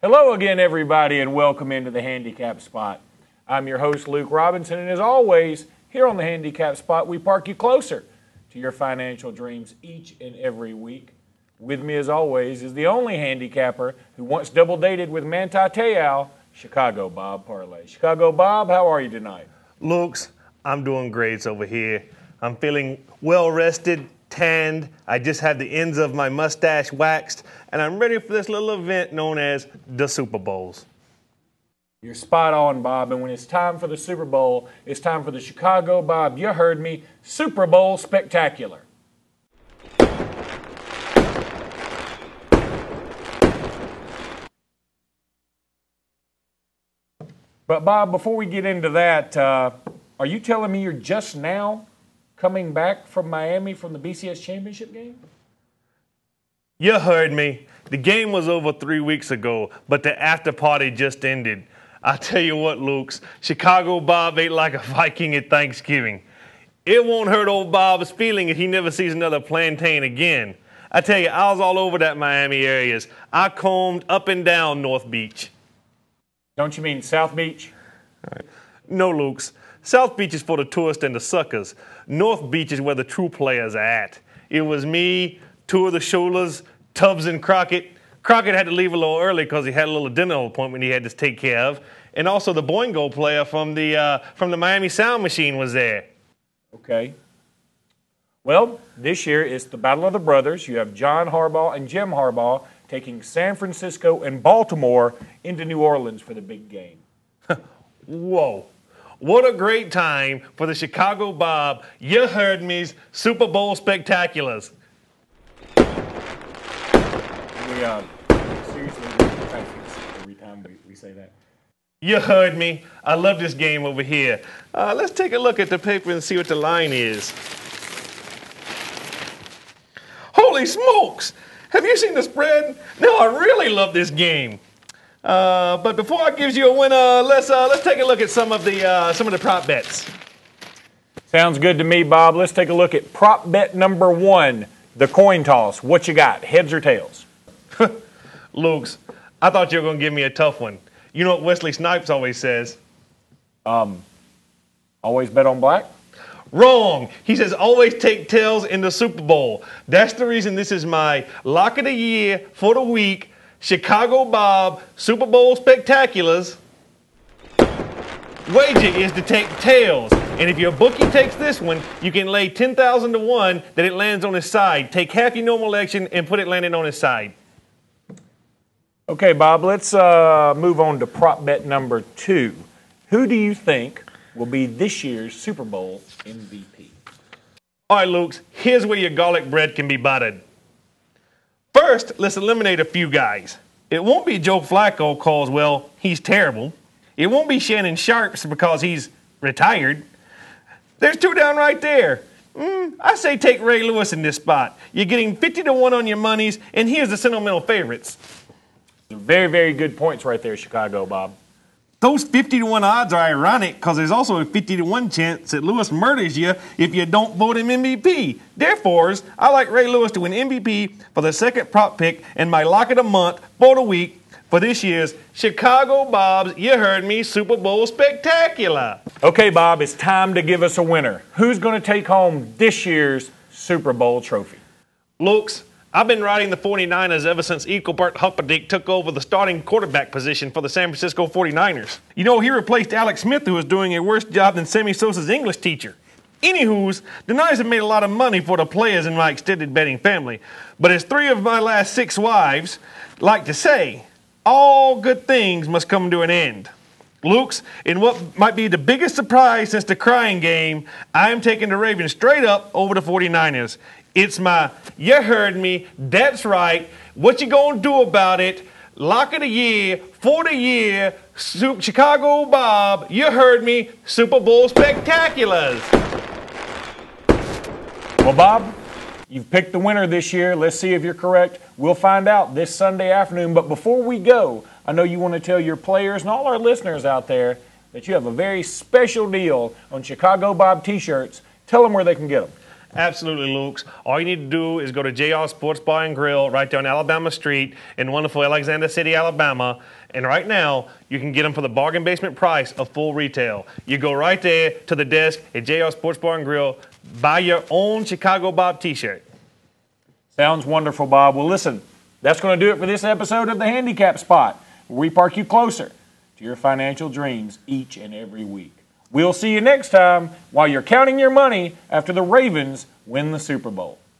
Hello again, everybody, and welcome into the Handicap Spot. I'm your host, Luke Robinson, and as always, here on the Handicap Spot, we park you closer to your financial dreams each and every week. With me, as always, is the only handicapper who once double-dated with Manti Te'o, Chicago Bob Parlay. Chicago Bob, how are you tonight? Luke's, I'm doing great over here. I'm feeling well-rested, tanned. I just had the ends of my mustache waxed, and I'm ready for this little event known as the Super Bowls. You're spot on, Bob, and when it's time for the Super Bowl, it's time for the Chicago Bob, you heard me, Super Bowl Spectacular. But, Bob, before we get into that, are you telling me you're just now coming back from Miami from the BCS Championship game? You heard me. The game was over 3 weeks ago, but the after party just ended. I tell you what, Luke's, Chicago Bob ate like a Viking at Thanksgiving. It won't hurt old Bob's feeling if he never sees another plantain again. I tell you, I was all over that Miami areas. I combed up and down North Beach. Don't you mean South Beach? No, Luke's. South Beach is for the tourists and the suckers. North Beach is where the true players are at. It was me, two of the Sholers, Tubbs and Crockett. Crockett had to leave a little early because he had a little dinner appointment he had to take care of. And also the Boingo player from the Miami Sound Machine was there. Okay. Well, this year it's the Battle of the Brothers. You have John Harbaugh and Jim Harbaugh taking San Francisco and Baltimore into New Orleans for the big game. Whoa. What a great time for the Chicago Bob, you heard me's Super Bowl Spectaculars. We seriously practice every time we say that. You heard me. I love this game over here. Let's take a look at the paper and see what the line is. Holy smokes! Have you seen the spread? Now I really love this game. But before I give you a winner, let's take a look at some of the prop bets. Sounds good to me, Bob. Let's take a look at prop bet number one, the coin toss. What you got, heads or tails? Luke's, I thought you were going to give me a tough one. You know what Wesley Snipes always says? Always bet on black? Wrong. He says always take tails in the Super Bowl. That's the reason this is my lock of the year for the week. Chicago Bob Super Bowl Spectaculars. Wager is to take tails. And if your bookie takes this one, you can lay 10,000 to 1 that it lands on his side. Take half your normal election and put it landing on his side. Okay, Bob, let's move on to prop bet number two. Who do you think will be this year's Super Bowl MVP? All right, Luke, here's where your garlic bread can be buttered. First, let's eliminate a few guys. It won't be Joe Flacco because, well, he's terrible. It won't be Shannon Sharps because he's retired. There's two down right there. I say take Ray Lewis in this spot. You're getting 50 to 1 on your monies, and here's the sentimental favorites. Very, very good points right there, Chicago Bob. Those 50 to 1 odds are ironic because there's also a 50 to 1 chance that Lewis murders you if you don't vote him MVP. Therefore, I like Ray Lewis to win MVP for the second prop pick and my lock of the month for the week for this year's Chicago Bob's, you heard me, Super Bowl Spectacular. Okay, Bob, it's time to give us a winner. Who's going to take home this year's Super Bowl trophy? Luke's, I've been riding the 49ers ever since Ekelbert Humperdinck took over the starting quarterback position for the San Francisco 49ers. You know, he replaced Alex Smith, who was doing a worse job than Sammy Sosa's English teacher. Anywho's, the Niners have made a lot of money for the players in my extended betting family. But as 3 of my last 6 wives like to say, all good things must come to an end. Luke's, in what might be the biggest surprise since the crying game, I am taking the Ravens straight up over the 49ers. It's my, you heard me, that's right, what you gonna do about it, lock of the year, for the year, Chicago Bob, you heard me, Super Bowl Spectaculars. Well, Bob, you've picked the winner this year. Let's see if you're correct. We'll find out this Sunday afternoon. But before we go, I know you want to tell your players and all our listeners out there that you have a very special deal on Chicago Bob t-shirts. Tell them where they can get them. Absolutely, Luke. All you need to do is go to JR Sports Bar and Grill right there on Alabama Street in wonderful Alexander City, Alabama. And right now, you can get them for the bargain basement price of full retail. You go right there to the desk at JR Sports Bar and Grill, buy your own Chicago Bob t-shirt. Sounds wonderful, Bob. Well, listen, that's going to do it for this episode of the Handicap Spot, where we park you closer to your financial dreams each and every week. We'll see you next time while you're counting your money after the Ravens win the Super Bowl.